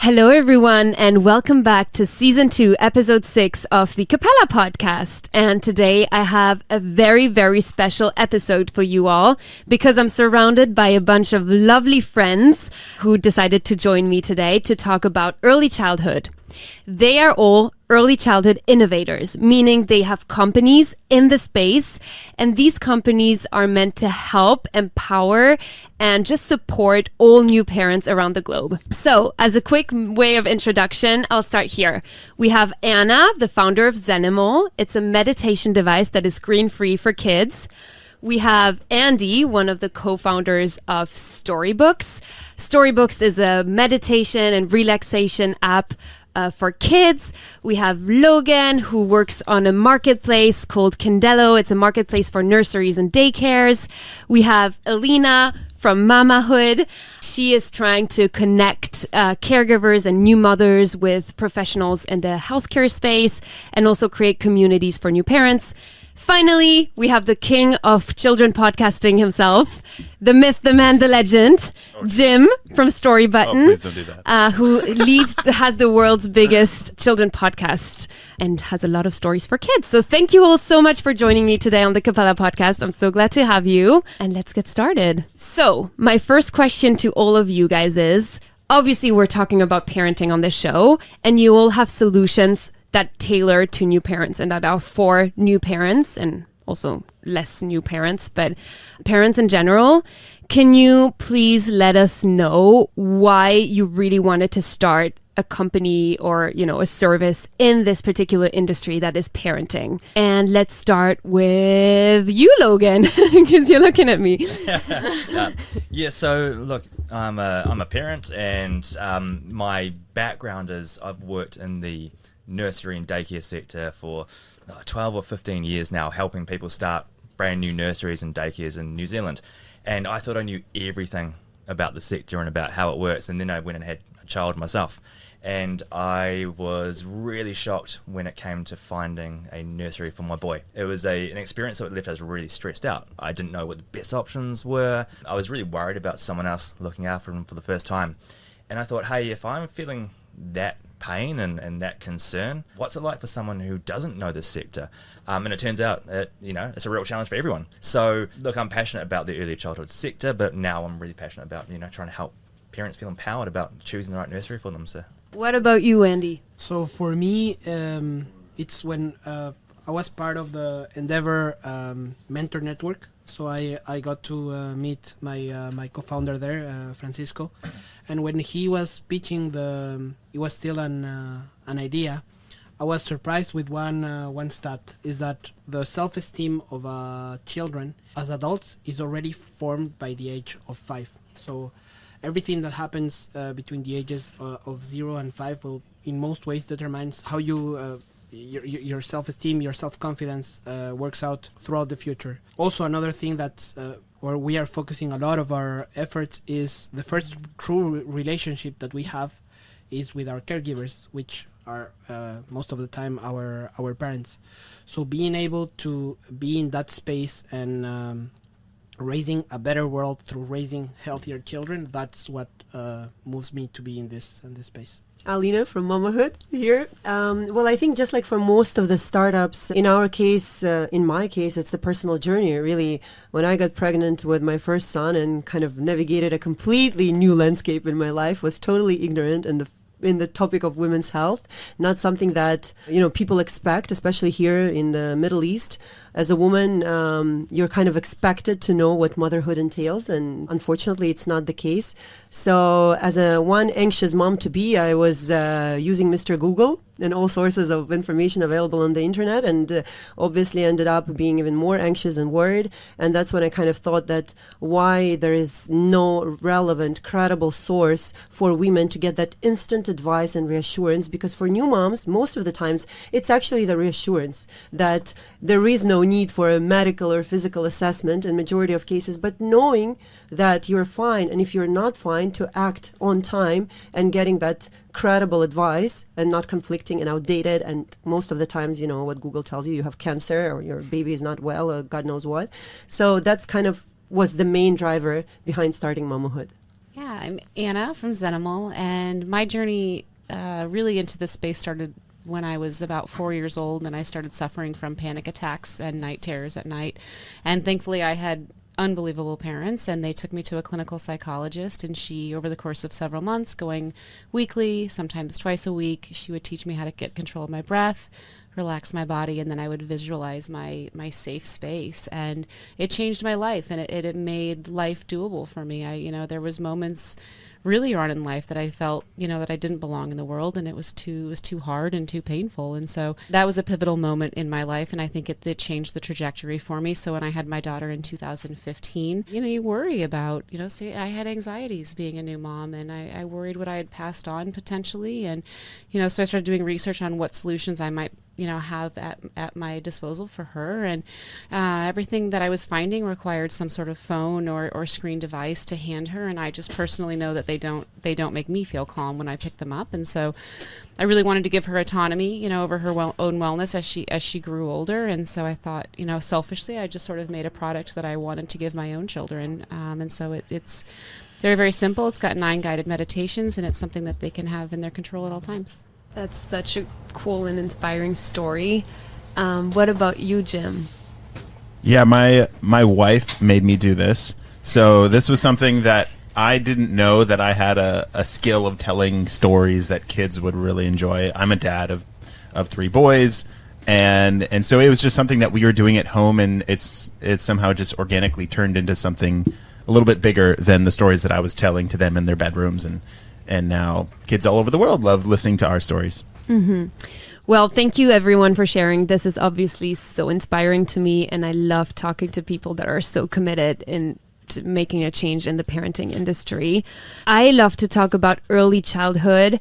Hello, everyone, and welcome back to Season 2, Episode 6 of the Capella Podcast. And today I have a very, very special episode for you all because I'm surrounded by a bunch of lovely friends who decided to join me today to talk about early childhood. They are all early childhood innovators, meaning they have companies in the space, and these companies are meant to help, empower, and just support all new parents around the globe. So, as a quick way of introduction, I'll start here. We have Anna, the founder of Zenimal. It's a meditation device that is screen-free for kids. We have Andy, one of the co-founders of Storybooks. Storybooks is a meditation and relaxation app for kids. We have Logan, who works on a marketplace called Kindello. It's a marketplace for nurseries and daycares. We have Elena from Mamahood. She is trying to connect caregivers and new mothers with professionals in the healthcare space and also create communities for new parents. Finally, we have the king of children podcasting himself, the myth, the man, the legend, Jim from Storybutton, please don't do that. who has the world's biggest children podcast and has a lot of stories for kids. So thank you all so much for joining me today on the Capella Podcast. I'm so glad to have you. And let's get started. So my first question to all of you guys is, obviously we're talking about parenting on this show, and you all have solutions that tailor to new parents and that are for new parents and also less new parents, but parents in general. Can you please let us know why you really wanted to start a company or, a service in this particular industry that is parenting? And let's start with you, Logan, because you're looking at me. So look, I'm a parent, and my background is I've worked in the nursery and daycare sector for 12 or 15 years now, helping people start brand new nurseries and daycares in New Zealand. And I thought I knew everything about the sector and about how it works. And then I went and had a child myself. And I was really shocked when it came to finding a nursery for my boy. It was an experience that left us really stressed out. I didn't know what the best options were. I was really worried about someone else looking after him for the first time. And I thought, hey, if I'm feeling that pain and that concern, what's it like for someone who doesn't know this sector? And it turns out that, it's a real challenge for everyone. So look, I'm passionate about the early childhood sector, but now I'm really passionate about, trying to help parents feel empowered about choosing the right nursery for them. So What about you, Andy? So for me, it's when I was part of the Endeavor mentor network. So I got to meet my co-founder there, Francisco. And when he was pitching it was still an idea. I was surprised with one stat, is that the self-esteem of children as adults is already formed by the age of 5. So everything that happens between the ages of 0 and 5 will in most ways determines how you your self-esteem, your self-confidence works out throughout the future. Also, another thing that's where we are focusing a lot of our efforts is the first true relationship that we have is with our caregivers, which are most of the time our parents. So being able to be in that space and raising a better world through raising healthier children, that's what moves me to be in this space. Alina from Mamahood here. Well, I think just like for most of the startups, in our case, in my case, it's the personal journey. Really, when I got pregnant with my first son and kind of navigated a completely new landscape in my life, was totally ignorant in the topic of women's health, not something that people expect, especially here in the Middle East. As a woman, you're kind of expected to know what motherhood entails, and unfortunately, it's not the case. So, as one anxious mom to be, I was using Mr. Google and all sources of information available on the internet, and obviously ended up being even more anxious and worried. And that's when I kind of thought that why there is no relevant, credible source for women to get that instant advice and reassurance, because for new moms, most of the times, it's actually the reassurance that there is no need for a medical or physical assessment in majority of cases, but knowing that you're fine, and if you're not fine, to act on time and getting that credible advice and not conflicting and outdated. And most of the times, what Google tells you have cancer or your baby is not well or God knows what. So that's kind of was the main driver behind starting Mamahood. Yeah, Yeah, I'm Anna from Zenimal, and my journey really into this space started when I was about 4 years old, and I started suffering from panic attacks and night terrors at night. And thankfully, I had unbelievable parents, and they took me to a clinical psychologist, and she, over the course of several months, going weekly, sometimes twice a week, she would teach me how to get control of my breath, relax my body, and then I would visualize my safe space. And it changed my life, and it made life doable for me. There was moments really on in life that I felt, that I didn't belong in the world, and it was too hard and too painful. And so that was a pivotal moment in my life, and I think it changed the trajectory for me. So when I had my daughter in 2015, you worry about, see, I had anxieties being a new mom, and I worried what I had passed on potentially. And, so I started doing research on what solutions I might have at my disposal for her, and everything that I was finding required some sort of phone or screen device to hand her, and I just personally know that they don't make me feel calm when I pick them up. And so I really wanted to give her autonomy, over her own wellness as she grew older. And so I thought, selfishly, I just sort of made a product that I wanted to give my own children, and so it's very, very simple. It's got 9 guided meditations, and it's something that they can have in their control at all times. That's such a cool and inspiring story. What about you, Jim? Yeah, my wife made me do this. So this was something that I didn't know that I had a skill of telling stories that kids would really enjoy. I'm a dad of 3 boys, and so it was just something that we were doing at home, and it's somehow just organically turned into something a little bit bigger than the stories that I was telling to them in their bedrooms, and now kids all over the world love listening to our stories. Mm-hmm. Well, thank you everyone for sharing. This is obviously so inspiring to me, and I love talking to people that are so committed in to making a change in the parenting industry. I love to talk about early childhood,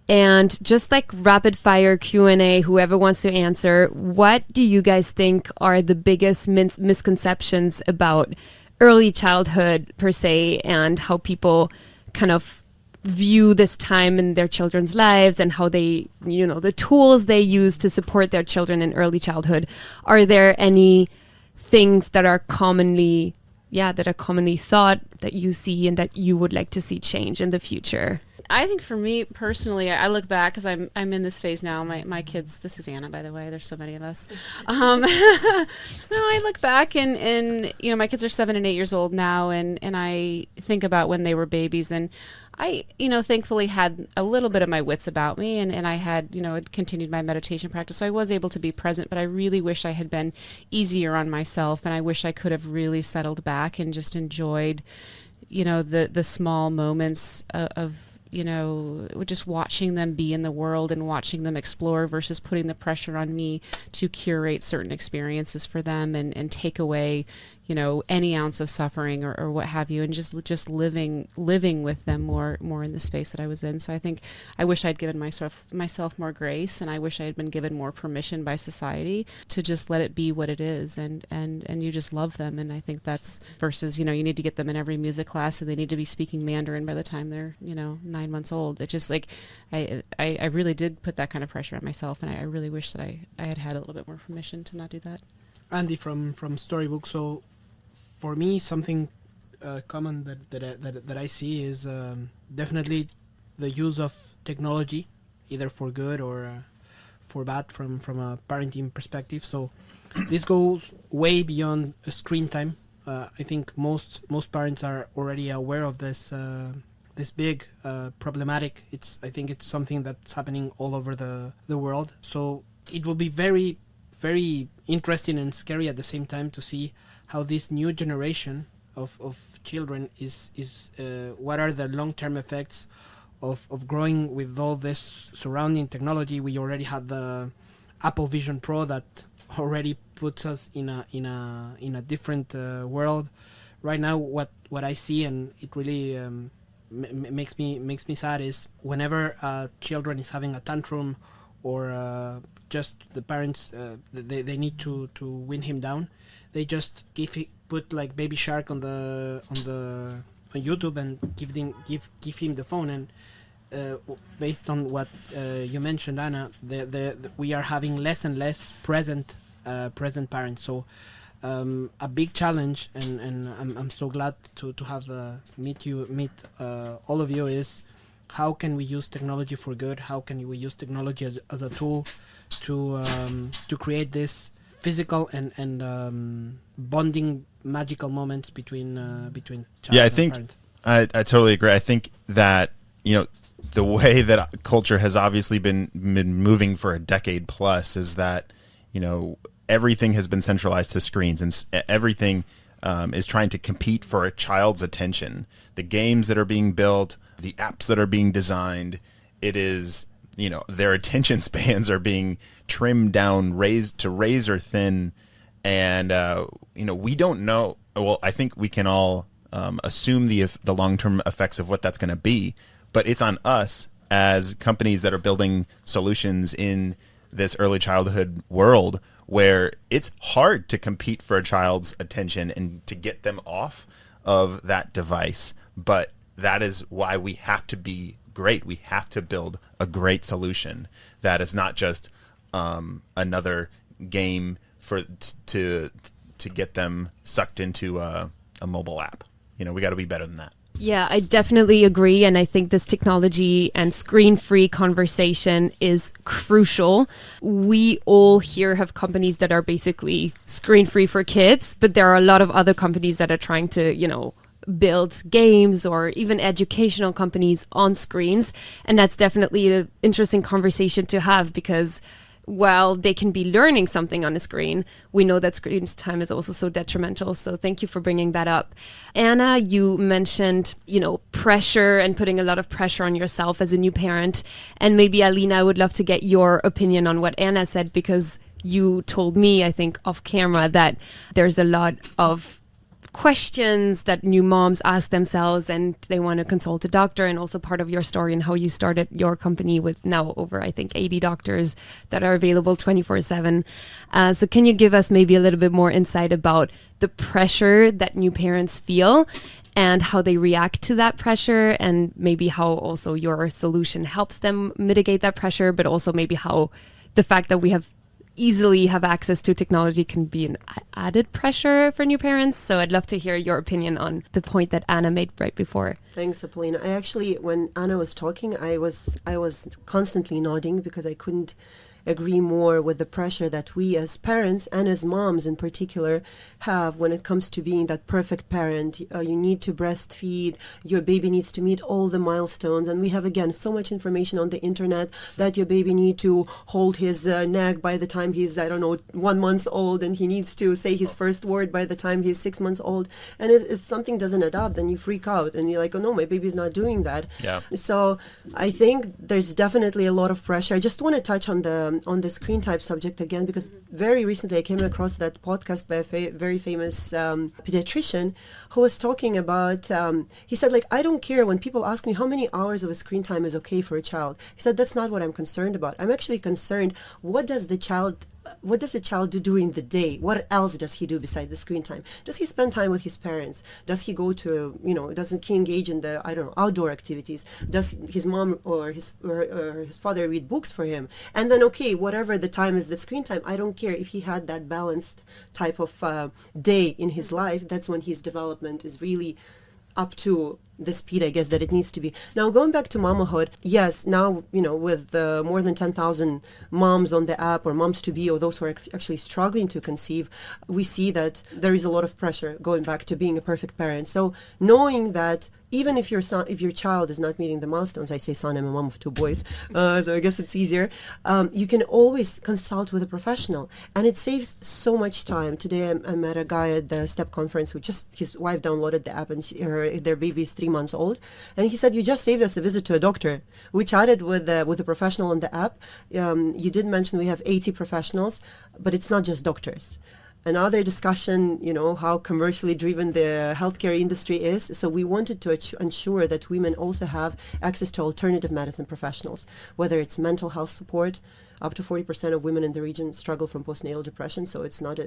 and just like rapid fire Q&A, whoever wants to answer, what do you guys think are the biggest misconceptions about early childhood per se, and how people kind of view this time in their children's lives, and how they, the tools they use to support their children in early childhood? Are there any things that are commonly thought that you see and that you would like to see change in the future? I think for me personally, I look back because I'm in this phase now. My kids, this is Anna, by the way. There's so many of us. No, I look back and my kids are 7 and 8 years old now, and I think about when they were babies, and I, thankfully had a little bit of my wits about me, and I had, had continued my meditation practice, so I was able to be present, but I really wish I had been easier on myself, and I wish I could have really settled back and just enjoyed, the small moments of just watching them be in the world and watching them explore versus putting the pressure on me to curate certain experiences for them and take away, any ounce of suffering or what have you, and just living with them more in the space that I was in. So I think I wish I'd given myself more grace, and I wish I had been given more permission by society to just let it be what it is, and you just love them. And I think that's versus, you need to get them in every music class and they need to be speaking Mandarin by the time they're, 9 months old. It just like, I really did put that kind of pressure on myself, and I really wish that I had a little bit more permission to not do that. Andy from Storybook. So for me, something common that I see is definitely the use of technology, either for good or for bad from a parenting perspective. So this goes way beyond screen time. I think most parents are already aware of this big problematic. I think it's something that's happening all over the world. So it will be very, very interesting and scary at the same time to see how this new generation of children is what are the long-term effects of growing with all this surrounding technology. We already had the Apple Vision Pro that already puts us in a different world. Right now, what I see, and it really makes me sad, is whenever children is having a tantrum or just the parents they need to win him down, they just put like Baby Shark on YouTube and give him the phone. And based on what you mentioned, Anna, we are having less and less present parents. So a big challenge, and I'm so glad to have meet all of you, is how can we use technology for good? How can we use technology as a tool to create this physical and bonding magical moments between child Yeah, I and think parent? I totally agree. I think that, the way that culture has obviously been moving for a decade plus is that, everything has been centralized to screens, and everything is trying to compete for a child's attention. The games that are being built, the apps that are being designed, it is, their attention spans are being trimmed down, raised to razor thin. And, we don't know. Well, I think we can all assume the long-term effects of what that's going to be, but it's on us as companies that are building solutions in this early childhood world where it's hard to compete for a child's attention and to get them off of that device. But that is why we have to be great. We have to build a great solution that is not just another game to get them sucked into a mobile app. We got to be better than that. Yeah, I definitely agree. And I think this technology and screen-free conversation is crucial. We all here have companies that are basically screen-free for kids, but there are a lot of other companies that are trying to, build games or even educational companies on screens. And that's definitely an interesting conversation to have, because while they can be learning something on a screen, we know that screen time is also so detrimental. So thank you for bringing that up. Anna, you mentioned, pressure and putting a lot of pressure on yourself as a new parent. And maybe, Alina, I would love to get your opinion on what Anna said, because you told me, I think, off camera, that there's a lot of questions that new moms ask themselves and they want to consult a doctor, and also part of your story and how you started your company with now over, I think, 80 doctors that are available 24/7. So can you give us maybe a little bit more insight about the pressure that new parents feel and how they react to that pressure, and maybe how also your solution helps them mitigate that pressure, but also maybe how the fact that we easily have access to technology can be an added pressure for new parents? So I'd love to hear your opinion on the point that Anna made right before. Thanks, Apolina. I actually, when Anna was talking, I was constantly nodding because I couldn't agree more with the pressure that we as parents and as moms in particular have when it comes to being that perfect parent. You need to breastfeed, your baby needs to meet all the milestones, and we have, again, so much information on the internet that your baby need to hold his neck by the time he's, 1 month old, and he needs to say his first word by the time he's 6 months old. And if something doesn't add up, then you freak out and you're like, oh no, my baby's not doing that. Yeah. So I think there's definitely a lot of pressure. I just want to touch on the screen type subject again, because very recently I came across that podcast by a very famous pediatrician who was talking about, he said, I don't care when people ask me how many hours of a screen time is okay for a child. He said, that's not what I'm concerned about. I'm actually concerned, what does a child do during the day? What else does he do beside the screen time? Does he spend time with his parents? Does he go to, doesn't he engage in the, outdoor activities? Does his mom or his father read books for him? And then, okay, whatever the time is, the screen time, I don't care. If he had that balanced type of day in his life, that's when his development is really up to the speed, I guess, that it needs to be. Now, going back to Mamahood, yes, now, with more than 10,000 moms on the app, or moms-to-be, or those who are actually struggling to conceive, we see that there is a lot of pressure going back to being a perfect parent. So knowing that even if your child is not meeting the milestones, I say son, I'm a mom of 2 boys, so I guess it's easier, you can always consult with a professional, and it saves so much time. Today I met a guy at the STEP conference who his wife downloaded the app, and their baby is 3 months old, and he said, you just saved us a visit to a doctor. We chatted with the professional on the app. You did mention we have 80 professionals, but it's not just doctors. Another discussion, how commercially driven the healthcare industry is. So we wanted to ensure that women also have access to alternative medicine professionals, whether it's mental health support, up to 40% of women in the region struggle from postnatal depression. So it's not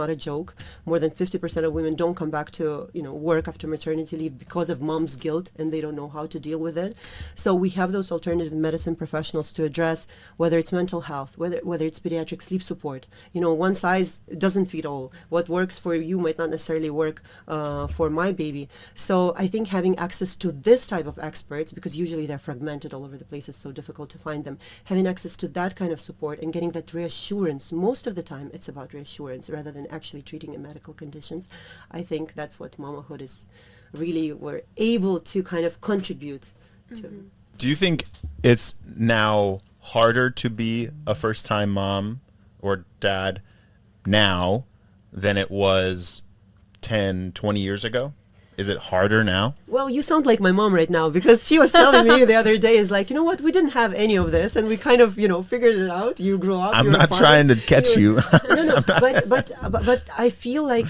a joke. More than 50% of women don't come back to work after maternity leave because of mom's guilt, and they don't know how to deal with it. So we have those alternative medicine professionals to address whether it's mental health, whether it's pediatric sleep support. One size doesn't fit all. What works for you might not necessarily work for my baby. So I think having access to this type of experts, because usually they're fragmented all over the place, it's so difficult to find them, having access to that kind of support and getting that reassurance, most of the time it's about reassurance rather than actually treating a medical conditions. I think that's what Mamahood is really, we're able to kind of contribute to. Do you think it's now harder to be a first-time mom or dad now than it was 10, 20 years ago? Is it harder now? Well, you sound like my mom right now, because she was telling me the other day, is like, you know what, we didn't have any of this, and we kind of, figured it out. You grew up. I'm not trying to catch you. No, but I feel like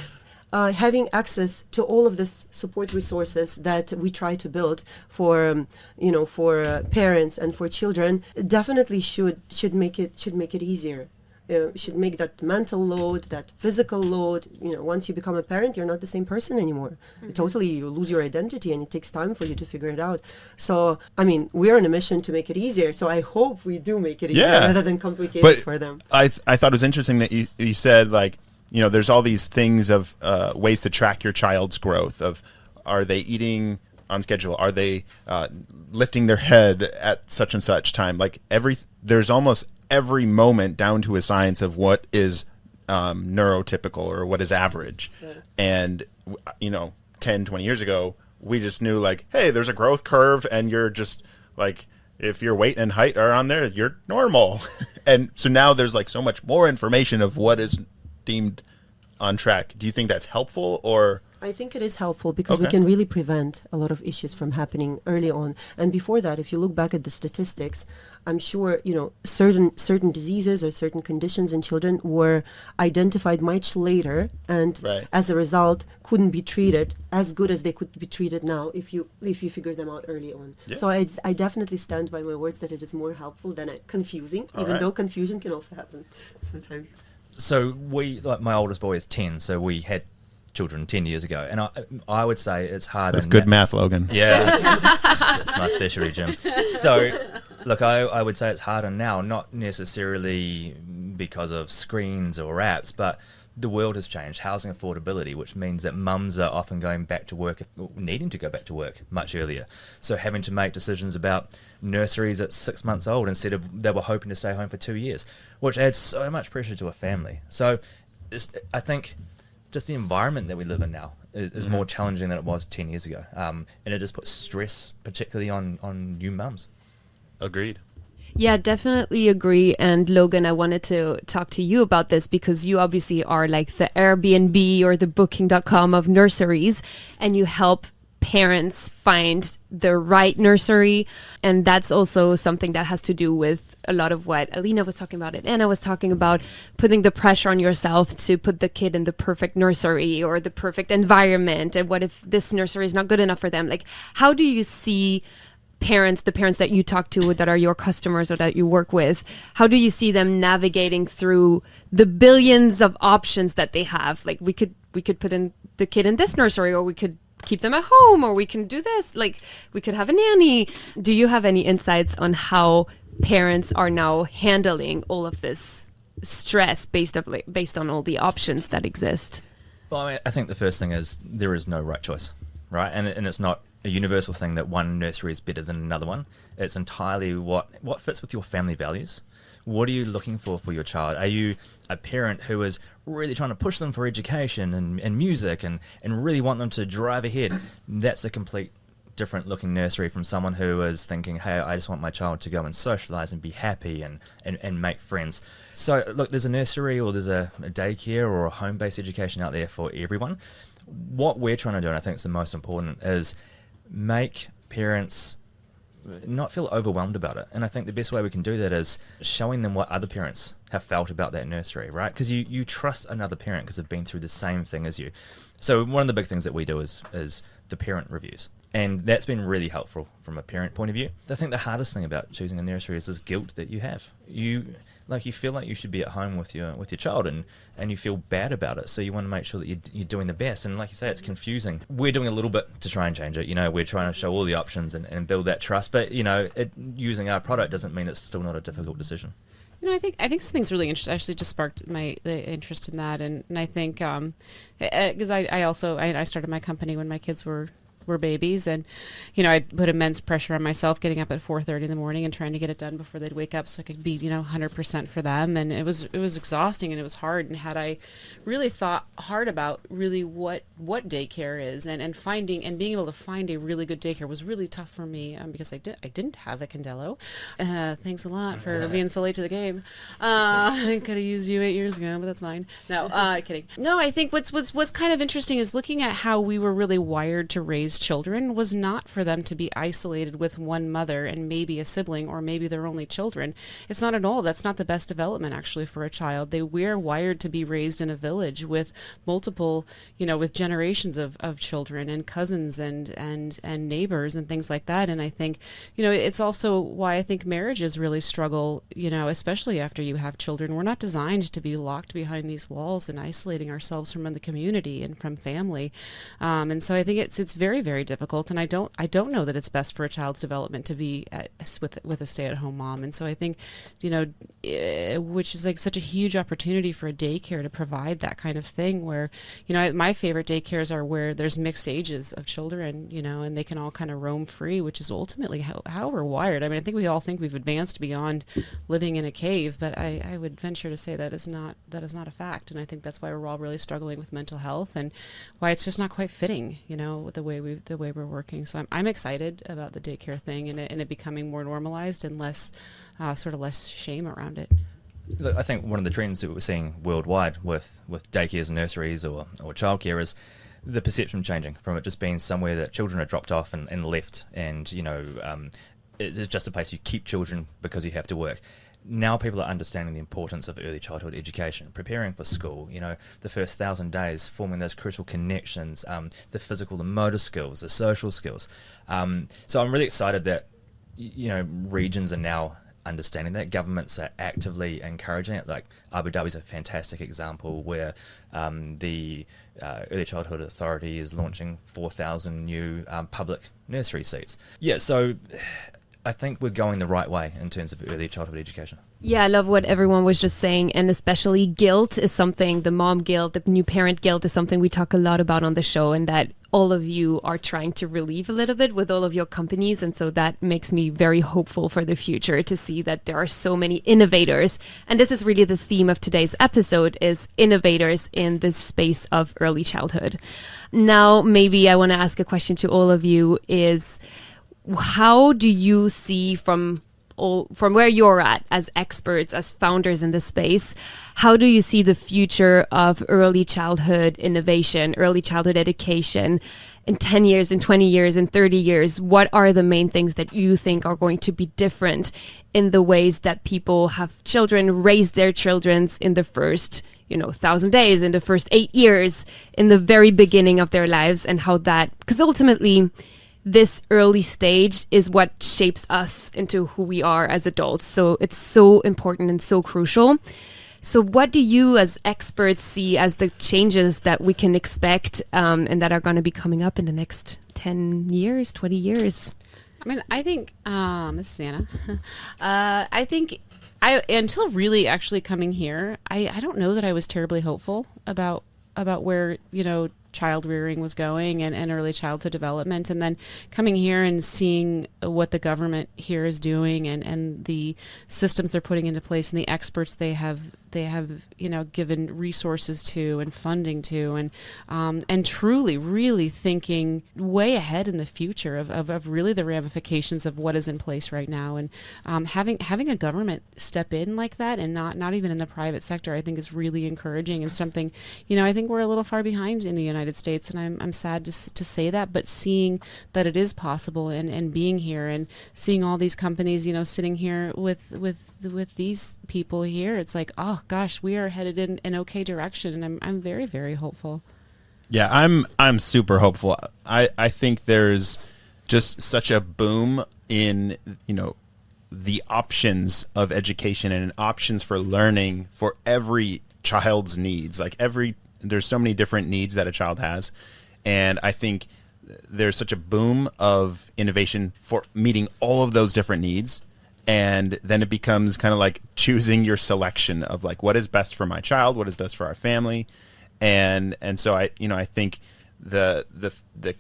having access to all of this support resources that we try to build for parents and for children definitely should make it easier. Should make that mental load, that physical load. Once you become a parent, you're not the same person anymore. You lose your identity, and it takes time for you to figure it out. So, we're on a mission to make it easier. So I hope we do make it easier rather than complicate it for them. I thought it was interesting that you said, like, there's all these things of ways to track your child's growth. Of, are they eating on schedule? Are they lifting their head at such and such time? Like there's almost every moment down to a science of what is neurotypical or what is average. Yeah. And 10, 20 years ago, we just knew, like, hey, there's a growth curve, and you're just like, if your weight and height are on there, you're normal. And so now there's like so much more information of what is deemed on track. Do you think that's helpful, or? I think it is helpful because we can really prevent a lot of issues from happening early on. And before that, if you look back at the statistics, I'm sure, certain diseases or certain conditions in children were identified much later, and as a result couldn't be treated as good as they could be treated now if you figure them out early on. Yeah. So I definitely stand by my words that it is more helpful than confusing, even though confusion can also happen sometimes. So my oldest boy is 10, so we had children 10 years ago, and I would say it's hard. That's good math, Logan. Yeah, it's my specialty, Jim. So look, I would say it's harder now, not necessarily because of screens or apps, but the world has changed. Housing affordability, which means that mums are often going back to work, needing to go back to work much earlier. So having to make decisions about nurseries at 6 months old instead of they were hoping to stay home for 2 years, which adds so much pressure to a family. So I think just the environment that we live in now is more challenging than it was 10 years ago. And it just puts stress, particularly on new mums. Agreed. Yeah, definitely agree. And Logan, I wanted to talk to you about this because you obviously are like the Airbnb or the booking.com of nurseries, and you help parents find the right nursery. And that's also something that has to do with a lot of what Alina was talking about and Anna was talking about, putting the pressure on yourself to put the kid in the perfect nursery or the perfect environment. And what if this nursery is not good enough for them? Like, how do you see the parents that you talk to that are your customers or that you work with, how do you see them navigating through the billions of options that they have? Like, we could put in the kid in this nursery, or we could keep them at home, or we can do this, like we could have a nanny. Do you have any insights on how parents are now handling all of this stress based on all the options that exist? Well, I think the first thing is there is no right choice, right? And it's not a universal thing that one nursery is better than another one. It's entirely what fits with your family values. What are you looking for your child? Are you a parent who is really trying to push them for education and music and really want them to drive ahead? That's a complete different looking nursery from someone who is thinking, hey, I just want my child to go and socialize and be happy and make friends. So look, there's a nursery or there's a daycare or a home-based education out there for everyone. What we're trying to do, and I think it's the most important, is make parents not feel overwhelmed about it. And I think the best way we can do that is showing them what other parents have felt about that nursery, right? Because you trust another parent because they've been through the same thing as you. So one of the big things that we do is the parent reviews. And that's been really helpful from a parent point of view. I think the hardest thing about choosing a nursery is this guilt that you have. like you feel like you should be at home with your child, and you feel bad about it. So you want to make sure that you're doing the best. And like you say, it's confusing. We're doing a little bit to try and change it. We're trying to show all the options and build that trust. But using our product doesn't mean it's still not a difficult decision. I think something's really interesting. Actually, just sparked the interest in that, and I think because I started my company when my kids were babies, and I put immense pressure on myself getting up at 4:30 in the morning and trying to get it done before they'd wake up so I could be 100% for them, and it was exhausting and it was hard. And had I really thought hard about really what daycare is and finding and being able to find a really good daycare was really tough for me, because I didn't have a Kindello. Thanks a lot for being so late to the game. I could have used you 8 years ago, but that's fine. No, kidding. No, I think what's kind of interesting is looking at how we were really wired to raise children was not for them to be isolated with one mother and maybe a sibling or maybe their only children. It's not at all. That's not the best development actually for a child. We're wired to be raised in a village with multiple, with generations of children and cousins and neighbors and things like that. And I think, it's also why I think marriages really struggle, especially after you have children. We're not designed to be locked behind these walls and isolating ourselves from the community and from family. And so I think it's very, very difficult, and I don't know that it's best for a child's development to be with a stay-at-home mom. And so I think, which is like such a huge opportunity for a daycare to provide that kind of thing, where my favorite daycares are where there's mixed ages of children, and they can all kind of roam free, which is ultimately how we're wired. I mean, I think we all think we've advanced beyond living in a cave, but I would venture to say that is not a fact. And I think that's why we're all really struggling with mental health and why it's just not quite fitting, with the way we're working. So I'm excited about the daycare thing and it becoming more normalized and less shame around it. Look, I think one of the trends that we're seeing worldwide with daycares and nurseries or childcare is the perception changing from it just being somewhere that children are dropped off and left, and it's just a place you keep children because you have to work. Now people are understanding the importance of early childhood education, preparing for school, the first 1,000 days, forming those crucial connections, the physical, the motor skills, the social skills. So I'm really excited that, regions are now understanding that. Governments are actively encouraging it. Like Abu Dhabi is a fantastic example where the Early Childhood Authority is launching 4,000 new public nursery seats. Yeah, so I think we're going the right way in terms of early childhood education. Yeah, I love what everyone was just saying, and especially guilt is something, the mom guilt, the new parent guilt is something we talk a lot about on the show, and that all of you are trying to relieve a little bit with all of your companies. And so that makes me very hopeful for the future to see that there are so many innovators. And this is really the theme of today's episode, is innovators in the space of early childhood. Now, maybe I want to ask a question to all of you is, how do you see from where you're at as experts, as founders in this space, how do you see the future of early childhood innovation, early childhood education in 10 years, in 20 years, in 30 years? What are the main things that you think are going to be different in the ways that people have children, raise their children in the first 1,000 days, in the first 8 years, in the very beginning of their lives, and how that, because ultimately this early stage is what shapes us into who we are as adults. So it's so important and so crucial. So what do you as experts see as the changes that we can expect and that are going to be coming up in the next 10 years, 20 years? I mean, I think, this is Anna, I think until really actually coming here, I don't know that I was terribly hopeful about where, child rearing was going and early childhood development, and then coming here and seeing what the government here is doing and the systems they're putting into place and the experts they have given resources to and funding to, and truly really thinking way ahead in the future of really the ramifications of what is in place right now, and having a government step in like that, and not even in the private sector, I think is really encouraging, and something I think we're a little far behind in the United States, and I'm sad to say that, but seeing that it is possible and being here and seeing all these companies sitting here with these people here, it's like, oh gosh, we are headed in an okay direction, and I'm very, very hopeful. Yeah, I'm super hopeful. I think there's just such a boom in the options of education and options for learning for every child's needs. Like there's so many different needs that a child has. And I think there's such a boom of innovation for meeting all of those different needs. And then it becomes kind of like choosing your selection of like, what is best for my child? What is best for our family? And so I think the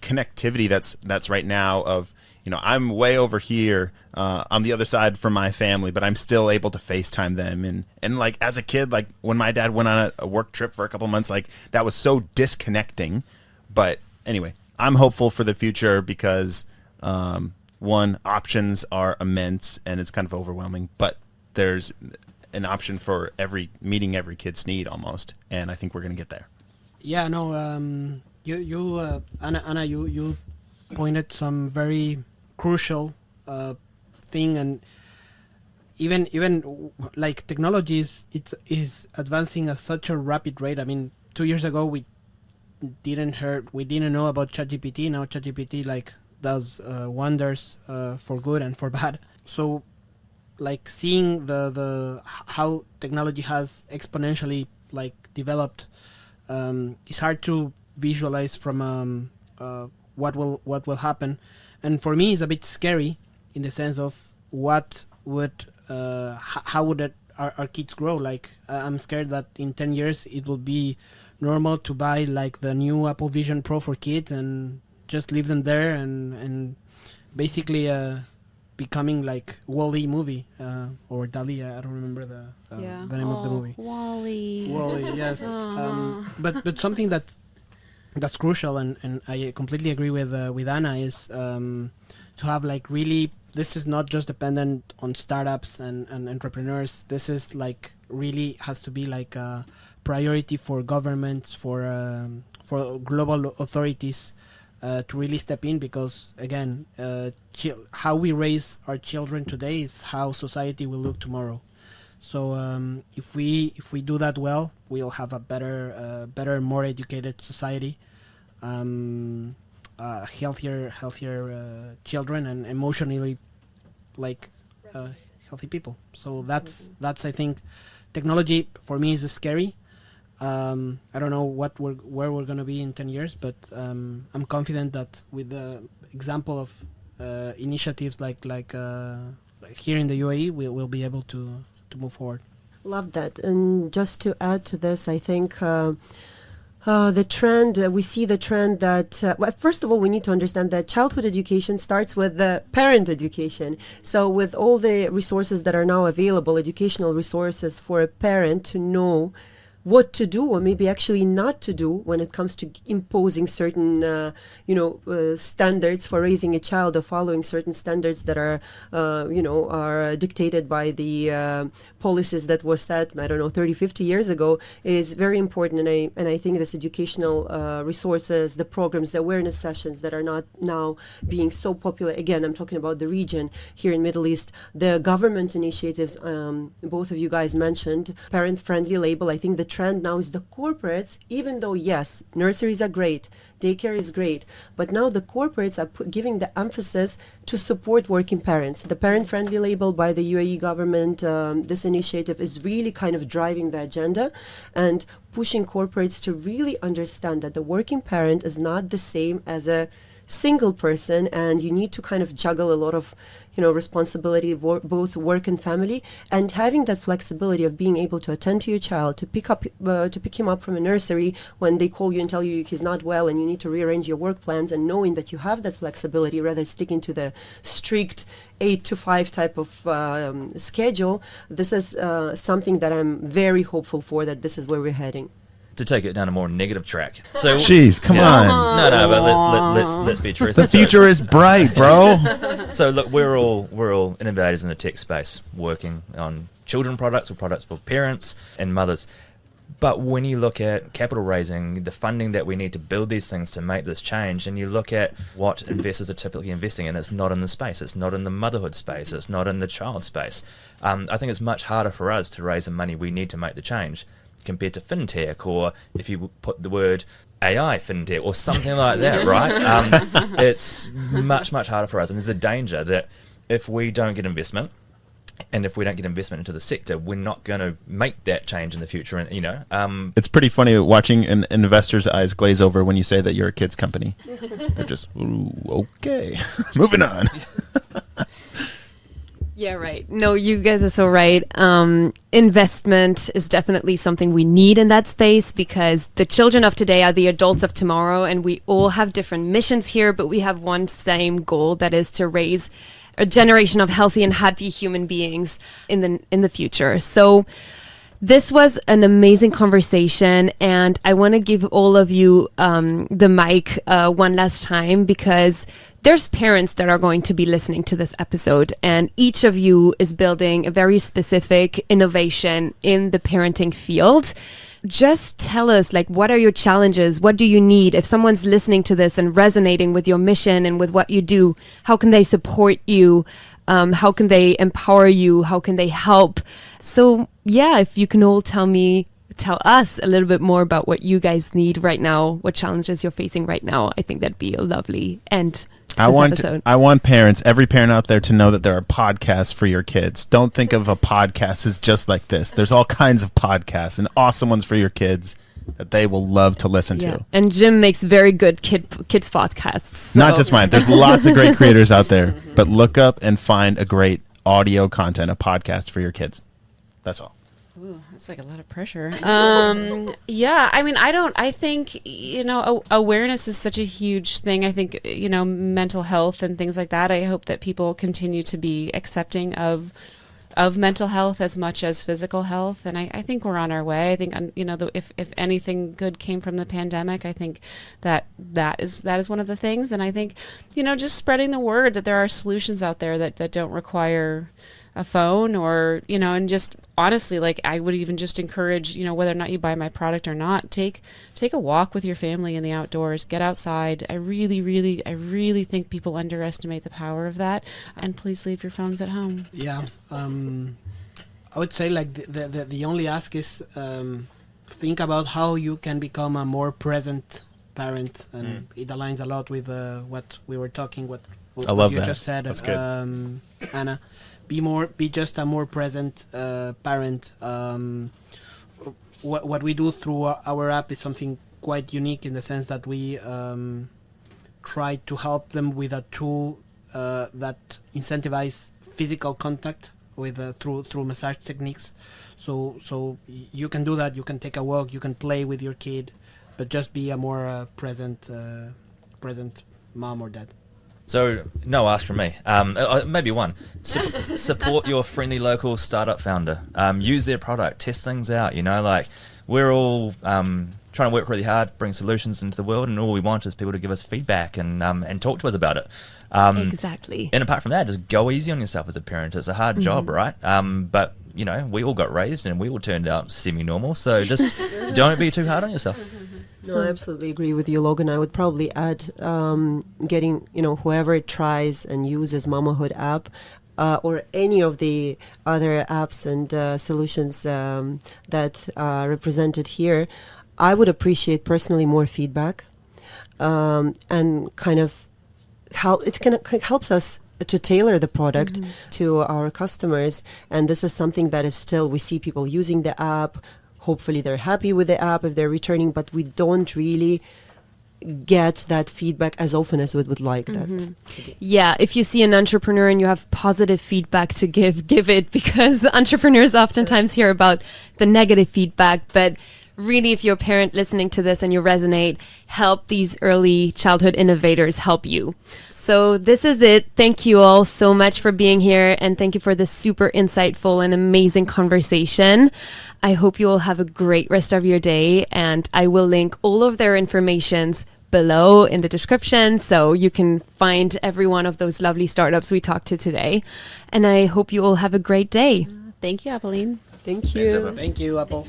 connectivity that's right now of, I'm way over here on the other side from my family, but I'm still able to FaceTime them. And like as a kid, like when my dad went on a work trip for a couple months, like that was so disconnecting. But anyway, I'm hopeful for the future because one, options are immense and it's kind of overwhelming, but there's an option for meeting every kid's need almost, and I think we're going to get there. Yeah, no, Anna, you pointed some very crucial thing, and even like technology is advancing at such a rapid rate. I mean, 2 years ago we didn't know about ChatGPT. Now ChatGPT like does wonders for good and for bad. So like seeing the how technology has exponentially like developed, it's hard to visualize from what will happen. And for me, it's a bit scary in the sense of how would our kids grow. Like I'm scared that in 10 years it will be normal to buy like the new Apple Vision Pro for kids and just leave them there and basically becoming like WALL-E movie or DALL-E. I don't remember the name of the movie. WALL-E, yes. But something that's crucial, and I completely agree with Anna, is to have like really, this is not just dependent on startups and entrepreneurs. This is like really has to be like a priority for governments, for global authorities to really step in, because again, how we raise our children today is how society will look tomorrow. So if we do that well, we'll have a better, more educated society, healthier children, and emotionally like healthy people. So that's I think technology for me is scary. I don't know where we're gonna be in 10 years, but I'm confident that with the example of initiatives like here in the UAE, we'll be able to move forward. Love that. And just to add to this, I think the trend, we see the trend that, first of all, we need to understand that childhood education starts with the parent education. So with all the resources that are now available, educational resources for a parent to know what to do, or maybe actually not to do when it comes to imposing certain, standards for raising a child, or following certain standards that are, are dictated by the policies that was set, 30, 50 years ago, is very important. And I think this educational resources, the programs, the awareness sessions that are not now being so popular. Again, I'm talking about the region here in Middle East, the government initiatives, both of you guys mentioned, parent-friendly label. I think the trend now is the corporates, even though, yes, nurseries are great, daycare is great, but now the corporates are giving the emphasis to support working parents. The parent-friendly label by the UAE government, this initiative is really kind of driving the agenda and pushing corporates to really understand that the working parent is not the same as a single person, and you need to kind of juggle a lot of responsibility, both work and family, and having that flexibility of being able to attend to your child, to pick him up from a nursery when they call you and tell you he's not well and you need to rearrange your work plans, and knowing that you have that flexibility rather than sticking to the strict 8 to 5 type of schedule. This is something that I'm very hopeful for, that this is where we're heading. To take it down a more negative track. So, jeez, come on. No, but let's be truthful. The future is bright, bro. So look, we're all innovators in the tech space, working on children products or products for parents and mothers. But when you look at capital raising, the funding that we need to build these things to make this change, and you look at what investors are typically investing in, it's not in the space. It's not in the motherhood space. It's not in the child space. I think it's much harder for us to raise the money we need to make the change compared to fintech, or if you put the word AI fintech or something like that, right? It's much harder for us, and there's a danger that if we don't get investment, And if we don't get investment into the sector, we're not going to make that change in the future. And, It's pretty funny watching an investor's eyes glaze over when you say that you're a kids company. They're just, ooh, okay, moving on. Yeah, right. No, you guys are so right. Investment is definitely something we need in that space, because the children of today are the adults of tomorrow, and we all have different missions here, but we have one same goal, that is to raise a generation of healthy and happy human beings in the future. So this was an amazing conversation, and I want to give all of you the mic one last time, because there's parents that are going to be listening to this episode, and each of you is building a very specific innovation in the parenting field. Just tell us, like, what are your challenges? What do you need? If someone's listening to this and resonating with your mission and with what you do, how can they support you? How can they empower you? How can they help? So yeah, if you can all tell us a little bit more about what you guys need right now, what challenges you're facing right now, I think that'd be a lovely end. I want parents, every parent out there, to know that there are podcasts for your kids. Don't think of a podcast as just like this. There's all kinds of podcasts, and awesome ones for your kids that they will love to listen to. And Jim makes very good kids podcasts. So. Not just mine. There's lots of great creators out there, but look up and find a great audio content, a podcast for your kids. That's all. Ooh, that's like a lot of pressure. Yeah, I mean, I think, awareness is such a huge thing. I think, mental health and things like that. I hope that people continue to be accepting of mental health as much as physical health. And I think we're on our way. I think, if anything good came from the pandemic, I think that is one of the things. And I think, just spreading the word that there are solutions out there that don't require a phone, or and just honestly, like, I would even just encourage, whether or not you buy my product or not, take a walk with your family in the outdoors, get outside. I really think people underestimate the power of that, and please leave your phones at home. Yeah, I would say, like, the only ask is think about how you can become a more present parent, and it aligns a lot with what we were talking. What I love you that. just said, That's good. Anna. Be just a more present parent. What we do through our app is something quite unique, in the sense that we try to help them with a tool that incentivize physical contact with through massage techniques. So you can do that. You can take a walk. You can play with your kid, but just be a more present mom or dad. So, no ask from me. Maybe one. Support your friendly local startup founder. Use their product. Test things out. We're all trying to work really hard, bring solutions into the world, and all we want is people to give us feedback and talk to us about it. Exactly. And apart from that, just go easy on yourself as a parent. It's a hard job, right? But, we all got raised and we all turned out semi-normal. So just don't be too hard on yourself. No, I absolutely agree with you, Logan. I would probably add getting, whoever tries and uses Mamahood app or any of the other apps and solutions that are represented here, I would appreciate personally more feedback and kind of how it helps us to tailor the product to our customers. And this is something that is still, we see people using the app. Hopefully they're happy with the app if they're returning, but we don't really get that feedback as often as we would like that. Yeah, if you see an entrepreneur and you have positive feedback to give it, because entrepreneurs oftentimes hear about the negative feedback. But really, if you're a parent listening to this and you resonate, help these early childhood innovators help you. So this is it. Thank you all so much for being here, and thank you for this super insightful and amazing conversation. I hope you all have a great rest of your day, and I will link all of their informations below in the description, so you can find every one of those lovely startups we talked to today. And I hope you all have a great day. Thank you, Apolline. Thank you. Thank you, Apple.